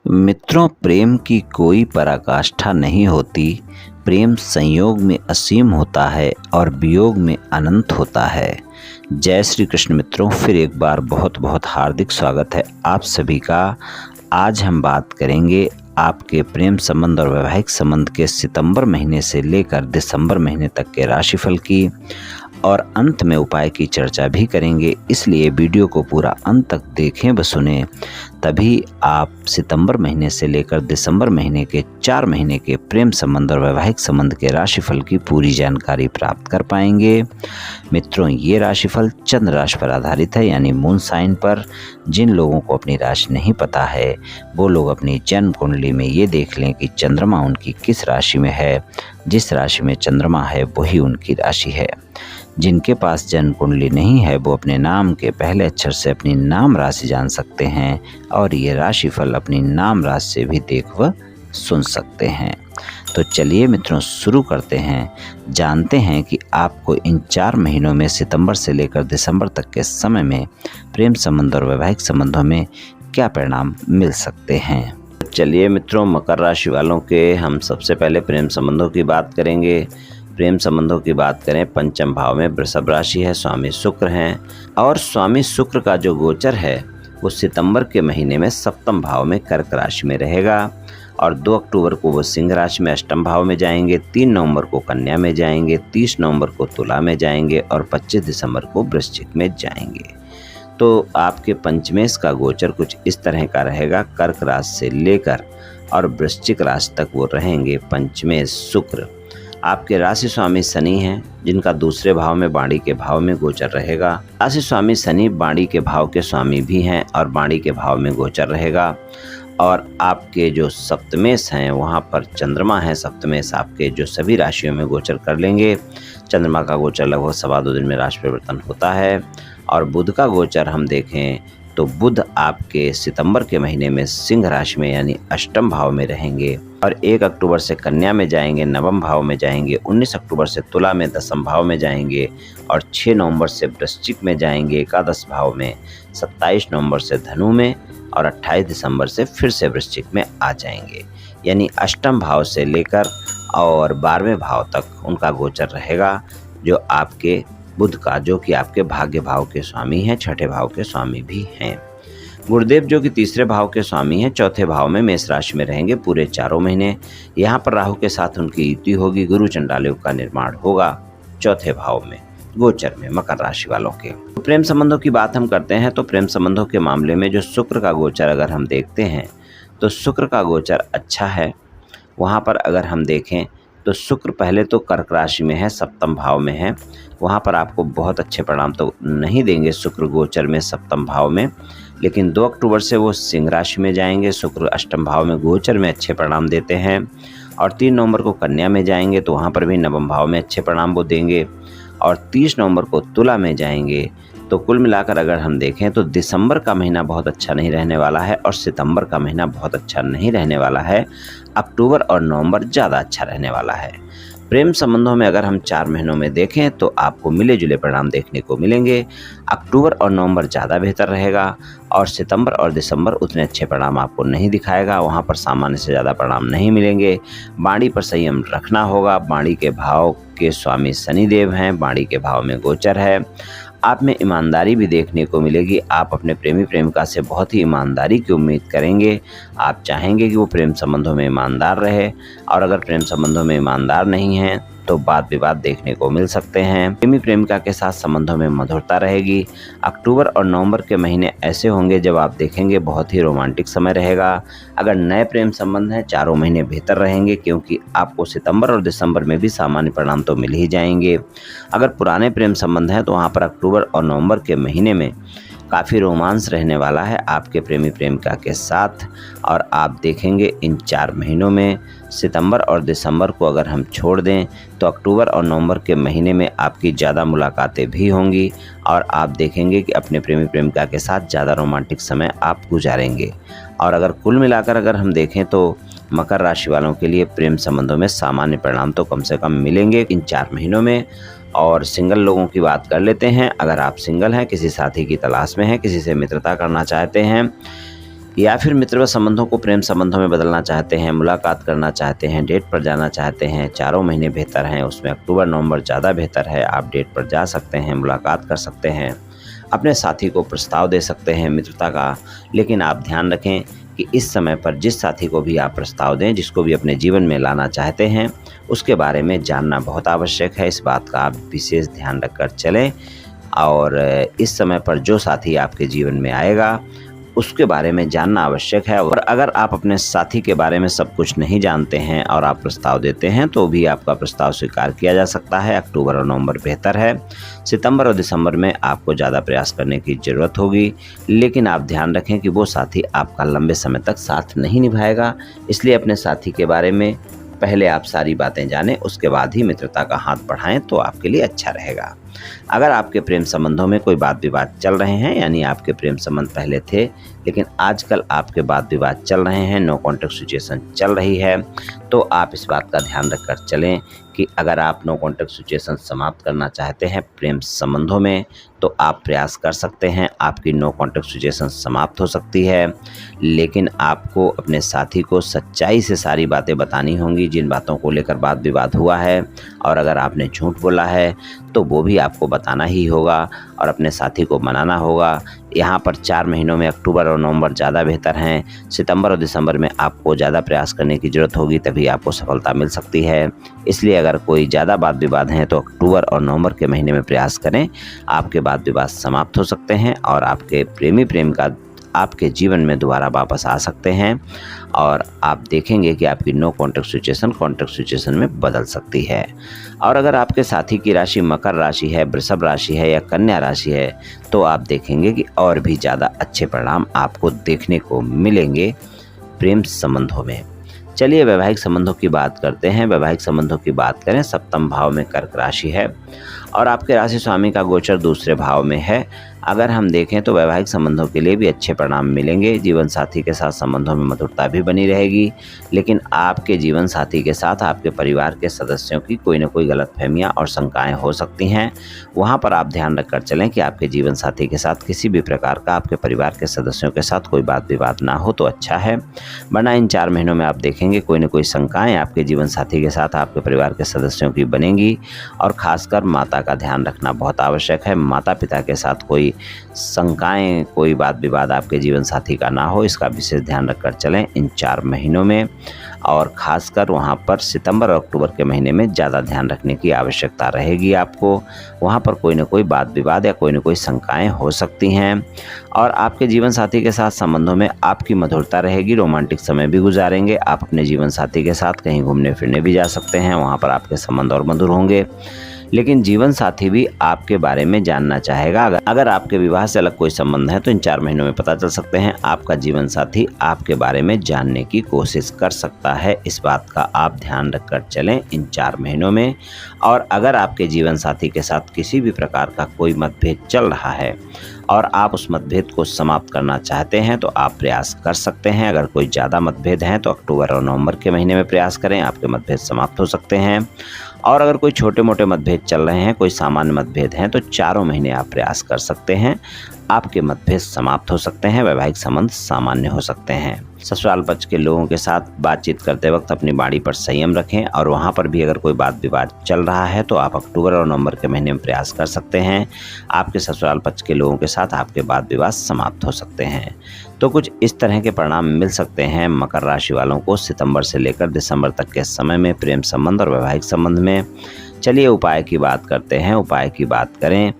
मित्रों, प्रेम की कोई पराकाष्ठा नहीं होती। प्रेम संयोग में असीम होता है और वियोग में अनंत होता है। जय श्री कृष्ण मित्रों, फिर एक बार बहुत बहुत हार्दिक स्वागत है आप सभी का। आज हम बात करेंगे आपके प्रेम संबंध और वैवाहिक संबंध के सितंबर महीने से लेकर दिसंबर महीने तक के राशिफल की, और अंत में उपाय की चर्चा भी करेंगे। इसलिए वीडियो को पूरा अंत तक देखें व सुने, तभी आप सितंबर महीने से लेकर दिसंबर महीने के 4 महीने के प्रेम संबंध और वैवाहिक संबंध के राशिफल की पूरी जानकारी प्राप्त कर पाएंगे। मित्रों, ये राशिफल चंद्र राशि पर आधारित है, यानी मून साइन पर। जिन लोगों को अपनी राशि नहीं पता है वो लोग अपनी जन्म कुंडली में ये देख लें कि चंद्रमा उनकी किस राशि में है। जिस राशि में चंद्रमा है वही उनकी राशि है। जिनके पास जन्म कुंडली नहीं है वो अपने नाम के पहले अक्षर से अपनी नाम राशि जान सकते हैं, और ये राशिफल अपनी नाम राशि से भी देख व सुन सकते हैं। तो चलिए मित्रों, शुरू करते हैं। जानते हैं कि आपको इन 4 महीनों में सितंबर से लेकर दिसंबर तक के समय में प्रेम संबंध और वैवाहिक संबंधों में क्या परिणाम मिल सकते हैं। चलिए मित्रों, मकर राशि वालों के हम सबसे पहले प्रेम संबंधों की बात करेंगे। प्रेम संबंधों की बात करें, पंचम भाव में वृषभ राशि है, स्वामी शुक्र हैं, और स्वामी शुक्र का जो गोचर है वो सितंबर के महीने में सप्तम भाव में कर्क राशि में रहेगा, और 2 अक्टूबर को वो सिंह राशि में अष्टम भाव में जाएंगे, 3 नवंबर को कन्या में जाएंगे, 30 नवंबर को तुला में जाएंगे, और 25 दिसंबर को वृश्चिक में जाएंगे। तो आपके पंचमेश का गोचर कुछ इस तरह का रहेगा। कर्क राशि से लेकर और वृश्चिक राशि तक वो रहेंगे पंचमेश शुक्र। आपके राशि स्वामी शनि हैं, जिनका दूसरे भाव में बाणी के भाव में गोचर रहेगा। राशि स्वामी शनि बाणी के भाव के स्वामी भी हैं और बाणी के भाव में गोचर रहेगा। और आपके जो सप्तमेश हैं वहाँ पर चंद्रमा है। सप्तमेश आपके जो सभी राशियों में गोचर कर लेंगे। चंद्रमा का गोचर लगभग 2.25 दिन में राशि परिवर्तन होता है। और बुध का गोचर हम देखें तो बुध आपके सितंबर के महीने में सिंह राशि में यानी अष्टम भाव में रहेंगे, और 1 अक्टूबर से कन्या में जाएंगे, नवम भाव में जाएंगे, 19 अक्टूबर से तुला में दसम भाव में जाएंगे, और 6 नवंबर से वृश्चिक में जाएंगे एकादश भाव में, 27 नवंबर से धनु में, और 28 दिसंबर से फिर से वृश्चिक में आ जाएंगे। यानी अष्टम भाव से लेकर और 12वें भाव तक उनका गोचर रहेगा, जो आपके बुध का, जो कि आपके भाग्य भाव के स्वामी हैं, 6ठे भाव के स्वामी भी हैं। गुरुदेव जो कि 3रे भाव के स्वामी हैं, 4थे भाव में मेष राशि में रहेंगे पूरे 4 महीने। यहाँ पर राहु के साथ उनकी युति होगी, गुरु चंडाल योग का निर्माण होगा 4थे भाव में गोचर में मकर राशि वालों के। तो प्रेम संबंधों की बात हम करते हैं, तो प्रेम संबंधों के मामले में जो शुक्र का गोचर अगर हम देखते हैं तो शुक्र का गोचर अच्छा है। वहाँ पर अगर हम देखें तो शुक्र पहले तो कर्क राशि में है, सप्तम भाव में है। वहाँ पर आपको बहुत अच्छे परिणाम तो नहीं देंगे शुक्र गोचर में सप्तम भाव में, लेकिन 2 अक्टूबर से वो सिंह राशि में जाएंगे। शुक्र अष्टम भाव में गोचर में अच्छे परिणाम देते हैं, और 3 नवंबर को कन्या में जाएंगे तो वहाँ पर भी नवम भाव में अच्छे परिणाम वो देंगे, और 30 नवंबर को तुला में जाएंगे। तो कुल मिलाकर अगर हम देखें तो दिसंबर का महीना बहुत अच्छा नहीं रहने वाला है, और सितंबर का महीना बहुत अच्छा नहीं रहने वाला है। अक्टूबर और नवंबर ज़्यादा अच्छा रहने वाला है। प्रेम संबंधों में अगर हम 4 महीनों में देखें तो आपको मिले जुले परिणाम देखने को मिलेंगे। अक्टूबर और नवंबर ज़्यादा बेहतर रहेगा, और सितंबर और दिसंबर उतने अच्छे परिणाम आपको नहीं दिखाएगा। वहाँ पर सामान्य से ज़्यादा परिणाम नहीं मिलेंगे। बाणी पर संयम रखना होगा। बाणी के भाव के स्वामी शनिदेव हैं, बाणी के भाव में गोचर है। आप में ईमानदारी भी देखने को मिलेगी। आप अपने प्रेमी प्रेमिका से बहुत ही ईमानदारी की उम्मीद करेंगे। आप चाहेंगे कि वो प्रेम संबंधों में ईमानदार रहे, और अगर प्रेम संबंधों में ईमानदार नहीं हैं तो वाद विवाद देखने को मिल सकते हैं। प्रेमी प्रेमिका के साथ संबंधों में मधुरता रहेगी। अक्टूबर और नवंबर के महीने ऐसे होंगे जब आप देखेंगे बहुत ही रोमांटिक समय रहेगा। अगर नए प्रेम संबंध हैं, 4 महीने बेहतर रहेंगे, क्योंकि आपको सितंबर और दिसंबर में भी सामान्य परिणाम तो मिल ही जाएंगे। अगर पुराने प्रेम संबंध हैं तो वहाँ पर अक्टूबर और नवंबर के महीने में काफ़ी रोमांस रहने वाला है आपके प्रेमी प्रेमिका के साथ। और आप देखेंगे इन 4 महीनों में सितंबर और दिसंबर को अगर हम छोड़ दें तो अक्टूबर और नवंबर के महीने में आपकी ज़्यादा मुलाकातें भी होंगी, और आप देखेंगे कि अपने प्रेमी प्रेमिका के साथ ज़्यादा रोमांटिक समय आप गुजारेंगे। और अगर कुल मिलाकर अगर हम देखें तो मकर राशि वालों के लिए प्रेम संबंधों में सामान्य परिणाम तो कम से कम मिलेंगे इन 4 महीनों में। और सिंगल लोगों की बात कर लेते हैं। अगर आप सिंगल हैं, किसी साथी की तलाश में हैं, किसी से मित्रता करना चाहते हैं, या फिर मित्रवत संबंधों को प्रेम संबंधों में बदलना चाहते हैं, मुलाकात करना चाहते हैं, डेट पर जाना चाहते हैं, चारों महीने बेहतर हैं, उसमें अक्टूबर नवंबर ज़्यादा बेहतर है। आप डेट पर जा सकते हैं, मुलाकात कर सकते हैं, अपने साथी को प्रस्ताव दे सकते हैं मित्रता का। लेकिन आप ध्यान रखें कि इस समय पर जिस साथी को भी आप प्रस्ताव दें, जिसको भी अपने जीवन में लाना चाहते हैं, उसके बारे में जानना बहुत आवश्यक है। इस बात का आप विशेष ध्यान रखकर चलें। और इस समय पर जो साथी आपके जीवन में आएगा उसके बारे में जानना आवश्यक है। और अगर आप अपने साथी के बारे में सब कुछ नहीं जानते हैं और आप प्रस्ताव देते हैं तो भी आपका प्रस्ताव स्वीकार किया जा सकता है। अक्टूबर और नवंबर बेहतर है। सितंबर और दिसंबर में आपको ज़्यादा प्रयास करने की ज़रूरत होगी, लेकिन आप ध्यान रखें कि वो साथी आपका लंबे समय तक साथ नहीं निभाएगा। इसलिए अपने साथी के बारे में पहले आप सारी बातें जानें, उसके बाद ही मित्रता का हाथ बढ़ाएं तो आपके लिए अच्छा रहेगा। अगर आपके प्रेम संबंधों में कोई वाद विवाद चल रहे हैं, यानी आपके प्रेम संबंध पहले थे लेकिन आजकल आपके वाद विवाद चल रहे हैं, नो कॉन्टैक्ट सिचुएशन चल रही है, तो आप इस बात का ध्यान रखकर चलें कि अगर आप नो कॉन्टैक्ट सिचुएशन समाप्त करना चाहते हैं प्रेम संबंधों में तो आप प्रयास कर सकते हैं। आपकी नो कॉन्टैक्ट सिचुएशन समाप्त हो सकती है, लेकिन आपको अपने साथी को सच्चाई से सारी बातें बतानी होंगी, जिन बातों को लेकर वाद विवाद हुआ है। और अगर आपने झूठ बोला है तो वो भी आपको बताना ही होगा और अपने साथी को मनाना होगा। यहाँ पर 4 महीनों में अक्टूबर और नवंबर ज़्यादा बेहतर हैं। सितंबर और दिसंबर में आपको ज़्यादा प्रयास करने की ज़रूरत होगी, तभी आपको सफलता मिल सकती है। इसलिए अगर कोई ज़्यादा वाद विवाद हैं तो अक्टूबर और नवंबर के महीने में प्रयास करें। आपके वाद विवाद समाप्त हो सकते हैं और आपके प्रेमिका आपके जीवन में दोबारा वापस आ सकते हैं और आप देखेंगे कि आपकी no contact situation contact situation में बदल सकती है। और अगर आपके साथी की राशि मकर राशि है, वृषभ राशि है या कन्या राशि है तो आप देखेंगे कि और भी ज़्यादा अच्छे परिणाम आपको देखने को मिलेंगे प्रेम संबंधों में। चलिए वैवाहिक संबंधों की बात करते हैं। वैवाहिक संबंधों की बात करें, सप्तम भाव में कर्क राशि है और आपके राशि स्वामी का गोचर दूसरे भाव में है। अगर हम देखें तो वैवाहिक संबंधों के लिए भी अच्छे परिणाम मिलेंगे। जीवन साथी के साथ संबंधों में मधुरता भी बनी रहेगी, लेकिन आपके जीवन साथी के साथ आपके परिवार के सदस्यों की कोई न कोई गलतफहमियां और शंकाएं हो सकती हैं। वहां पर आप ध्यान रखकर चलें कि आपके जीवन साथी के साथ किसी भी प्रकार का आपके परिवार के सदस्यों के साथ कोई बात विवाद ना हो तो अच्छा है, वरना इन 4 महीनों में आप देखेंगे कोई न कोई शंकाएं आपके जीवन साथी के साथ आपके परिवार के सदस्यों की बनेंगी। और खासकर माता का ध्यान रखना बहुत आवश्यक है। माता पिता के साथ कोई शंकाएं, कोई वाद विवाद आपके जीवन साथी का ना हो, इसका विशेष ध्यान रखकर चलें इन 4 महीनों में। और ख़ासकर वहाँ पर सितंबर और अक्टूबर के महीने में ज़्यादा ध्यान रखने की आवश्यकता रहेगी आपको। वहाँ पर कोई न कोई वाद विवाद या कोई न कोई शंकाएं हो सकती हैं। और आपके जीवन साथी के साथ संबंधों में आपकी मधुरता रहेगी, रोमांटिक समय भी गुजारेंगे। आप अपने जीवन साथी के साथ कहीं घूमने फिरने भी जा सकते हैं, वहाँ पर आपके संबंध और मधुर होंगे। लेकिन जीवन साथी भी आपके बारे में जानना चाहेगा। अगर आपके विवाह से अलग कोई संबंध है तो इन 4 महीनों में पता चल सकते हैं। आपका जीवन साथी आपके बारे में जानने की कोशिश कर सकता है। इस बात का आप ध्यान रखकर चलें इन 4 महीनों में। और अगर आपके जीवन साथी के साथ किसी भी प्रकार का कोई मतभेद चल रहा है और आप उस मतभेद को समाप्त करना चाहते हैं तो आप प्रयास कर सकते हैं। अगर कोई ज़्यादा मतभेद हैं तो अक्टूबर और नवंबर के महीने में प्रयास करें, आपके मतभेद समाप्त हो सकते हैं। और अगर कोई छोटे मोटे मतभेद चल रहे हैं, कोई सामान्य मतभेद हैं तो 4 महीने आप प्रयास कर सकते हैं, आपके मतभेद समाप्त हो सकते हैं, वैवाहिक संबंध सामान्य हो सकते हैं। ससुराल पक्ष के लोगों के साथ बातचीत करते वक्त अपनी वाणी पर संयम रखें। और वहां पर भी अगर कोई वाद विवाद चल रहा है तो आप अक्टूबर और नवंबर के महीने में प्रयास कर सकते हैं। आपके ससुराल पक्ष के लोगों के साथ आपके वाद विवाद समाप्त हो सकते हैं। तो कुछ इस तरह के परिणाम मिल सकते हैं मकर राशि वालों को सितंबर से लेकर दिसंबर तक के समय में प्रेम संबंध और वैवाहिक संबंध में। चलिए उपाय की बात करते हैं। उपाय की बात करें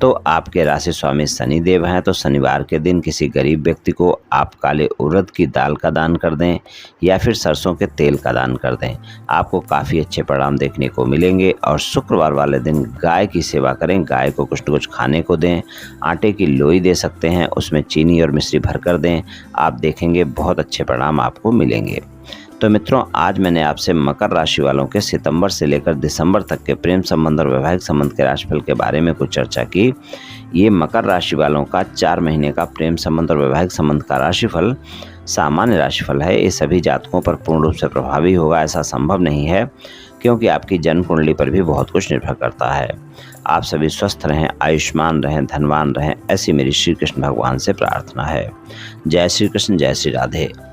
तो आपके राशि स्वामी शनिदेव हैं, तो शनिवार के दिन किसी गरीब व्यक्ति को आप काले उड़द की दाल का दान कर दें या फिर सरसों के तेल का दान कर दें, आपको काफ़ी अच्छे परिणाम देखने को मिलेंगे। और शुक्रवार वाले दिन गाय की सेवा करें, गाय को कुछ न कुछ खाने को दें। आटे की लोई दे सकते हैं, उसमें चीनी और मिश्री भर कर दें, आप देखेंगे बहुत अच्छे परिणाम आपको मिलेंगे। तो मित्रों, आज मैंने आपसे मकर राशि वालों के सितंबर से लेकर दिसंबर तक के प्रेम संबंध और वैवाहिक संबंध के राशिफल के बारे में कुछ चर्चा की। ये मकर राशि वालों का 4 महीने का प्रेम संबंध और वैवाहिक संबंध का राशिफल सामान्य राशिफल है। ये सभी जातकों पर पूर्ण रूप से प्रभावी होगा ऐसा संभव नहीं है। क्योंकि आपकी जन्म कुंडली पर भी बहुत कुछ निर्भर करता है। आप सभी स्वस्थ रहें, आयुष्मान रहें, धनवान रहें, ऐसी मेरी श्री कृष्ण भगवान से प्रार्थना है। जय श्री कृष्ण, जय श्री राधे।